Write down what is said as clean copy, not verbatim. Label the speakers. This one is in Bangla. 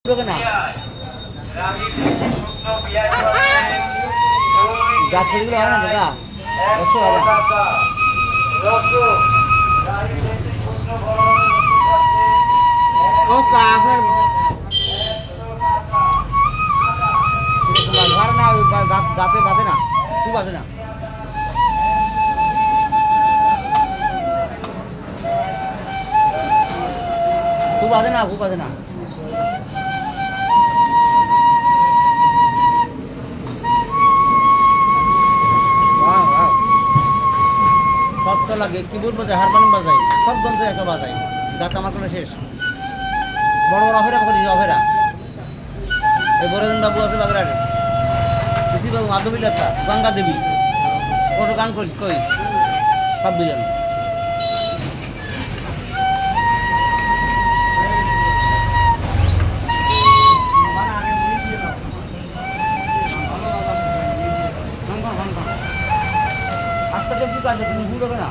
Speaker 1: না গাছ ফেরিগুলো হয় না দাদা রসো হয় না ও কাফের ঘর না গাছে বাঁধে না খুব বাঁধে না খুব বাঁধে না খুব বাঁধে না সবটা লাগে কিবোর্ড বাজায় হারমোনিয়াম বাজাই সব যন্ত্র একটা বাজাই গাছ আমার কোনো শেষ বড় বড় অফেরা করি অফেরা এই বরেন বাবু আছে বাগেরহাটে পিসি বাবু মাধবী লেখা গঙ্গা দেবী কত গান করি কই সব বিলেন আজকে দেখছি কাজ তুমি ভুল হবে না